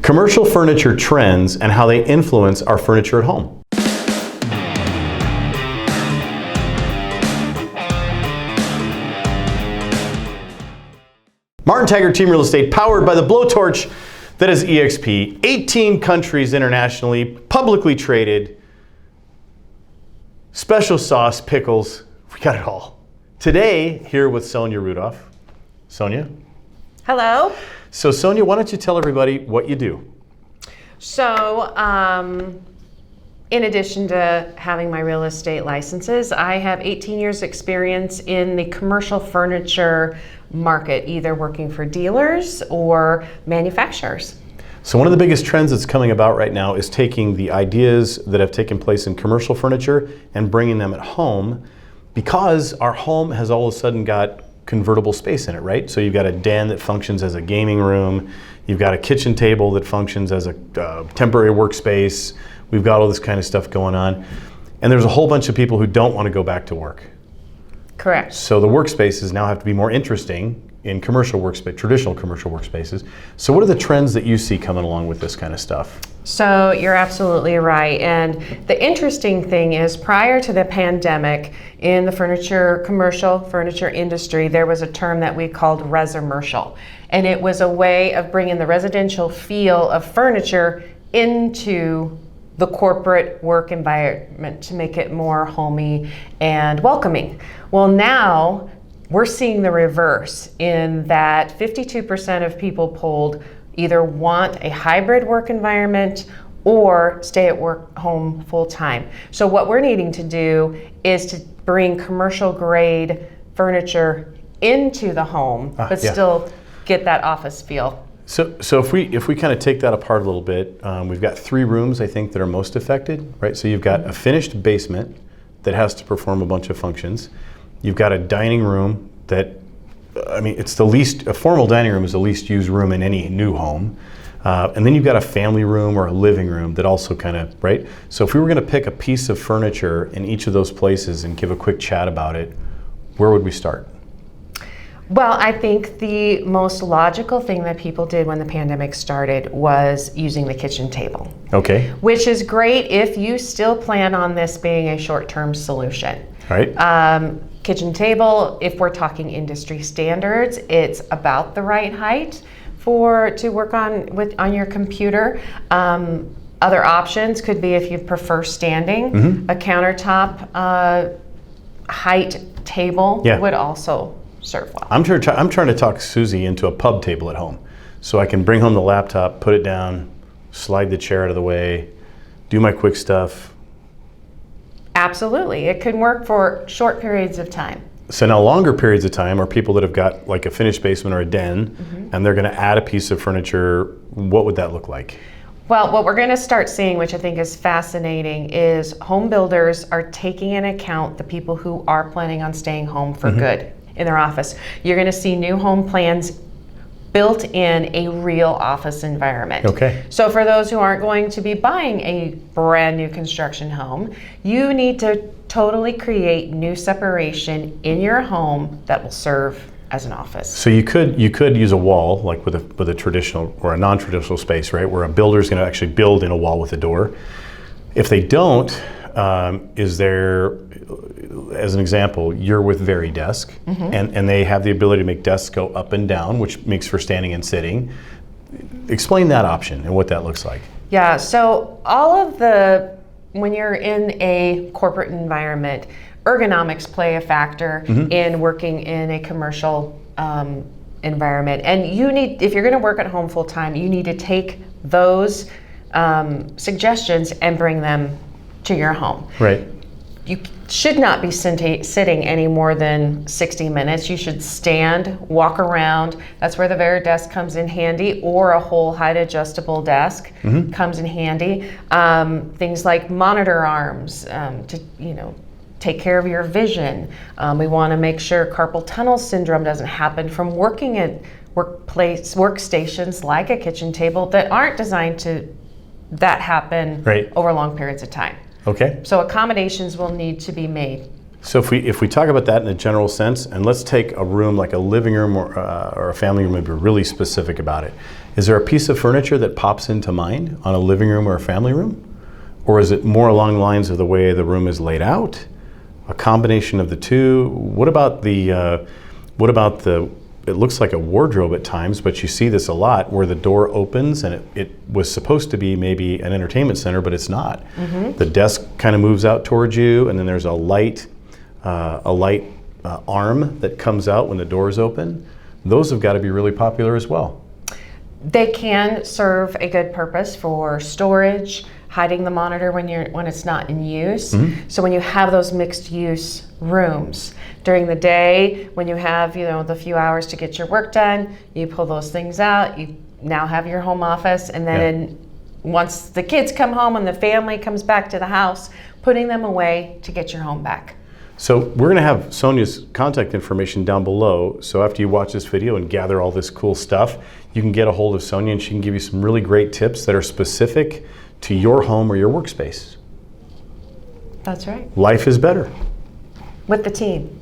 Commercial furniture trends and how they influence our furniture at home. Martin Taggart Team Real Estate, powered by the blowtorch that is EXP. 18 countries internationally, publicly traded, special sauce, pickles, we got it all. Today, here with Sonia Rudolph. Sonia? Hello. So Sonia, why don't you tell everybody what you do? So, in addition to having my real estate licenses, I have 18 years experience in the commercial furniture market, either working for dealers or manufacturers. So one of the biggest trends that's coming about right now is taking the ideas that have taken place in commercial furniture and bringing them at home, because our home has all of a sudden got convertible space in it, right? So you've got a den that functions as a gaming room, you've got a kitchen table that functions as a temporary workspace, we've got all this kind of stuff going on, and there's a whole bunch of people who don't want to go back to work. Correct. So the workspaces now have to be more interesting in commercial workspace, traditional commercial workspaces. So what are the trends that you see coming along with this kind of stuff? So you're absolutely right. And the interesting thing is, prior to the pandemic, in the commercial furniture industry, there was a term that we called residential. And it was a way of bringing the residential feel of furniture into the corporate work environment to make it more homey and welcoming. Well, now we're seeing the reverse, in that 52% of people polled either want a hybrid work environment or stay at work home full time. So what we're needing to do is to bring commercial grade furniture into the home, but still get that office feel. So if we kind of take that apart a little bit, we've got 3 rooms I think that are most affected, right? So you've got a finished basement that has to perform a bunch of functions. You've got a dining room that, it's a formal dining room is the least used room in any new home. And then you've got a family room or a living room that also kind of, right? So if we were going to pick a piece of furniture in each of those places and give a quick chat about it, where would we start? Well, I think the most logical thing that people did when the pandemic started was using the kitchen table. Okay. Which is great if you still plan on this being a short-term solution. Right. Kitchen table, if we're talking industry standards, it's about the right height to work on your computer. Other options could be, if you prefer standing, a countertop height table would also serve well. I'm trying to talk Susie into a pub table at home, so I can bring home the laptop, put it down, slide the chair out of the way, do my quick stuff. Absolutely, it can work for short periods of time. So now longer periods of time are people that have got like a finished basement or a den, and they're going to add a piece of furniture. What would that look like? Well, what we're going to start seeing, which I think is fascinating, is home builders are taking into account the people who are planning on staying home for good in their office. You're going to see new home plans built in a real office environment. Okay. So for those who aren't going to be buying a brand new construction home, you need to totally create new separation in your home that will serve as an office. So you could use a wall, like with a traditional or a non-traditional space, right, where a builder's going to actually build in a wall with a door. If they don't, is there, as an example, you're with VeriDesk, and they have the ability to make desks go up and down, which makes for standing and sitting. Explain that option and what that looks like. Yeah, so when you're in a corporate environment, ergonomics play a factor in working in a commercial environment. And if you're going to work at home full time, you need to take those suggestions and bring them to your home. Right. You should not be sitting any more than 60 minutes. You should stand, walk around. That's where the VeriDesk comes in handy, or a whole height adjustable desk comes in handy. Things like monitor arms to take care of your vision. We want to make sure carpal tunnel syndrome doesn't happen from working at workstations like a kitchen table that aren't designed to happen over long periods of time. Okay. So accommodations will need to be made So if we talk about that in a general sense, and let's take a room like a living room or a family room and be really specific about it. Is there a piece of furniture that pops into mind on a living room or a family room? Or is it more along the lines of the way the room is laid out? A combination of the two? What about the, it looks like a wardrobe at times, but you see this a lot where the door opens and it was supposed to be maybe an entertainment center, but it's not. The desk kind of moves out towards you, and then there's a light arm that comes out when the door is open. Those have got to be really popular as well. They can serve a good purpose for storage, hiding the monitor when it's not in use. So when you have those mixed use rooms during the day, when you have the few hours to get your work done, you pull those things out. You now have your home office, and then once the kids come home and the family comes back to the house, putting them away to get your home back. So we're going to have Sonia's contact information down below. So after you watch this video and gather all this cool stuff, you can get a hold of Sonia and she can give you some really great tips that are specific to your home or your workspace. That's right. Life is better with the team.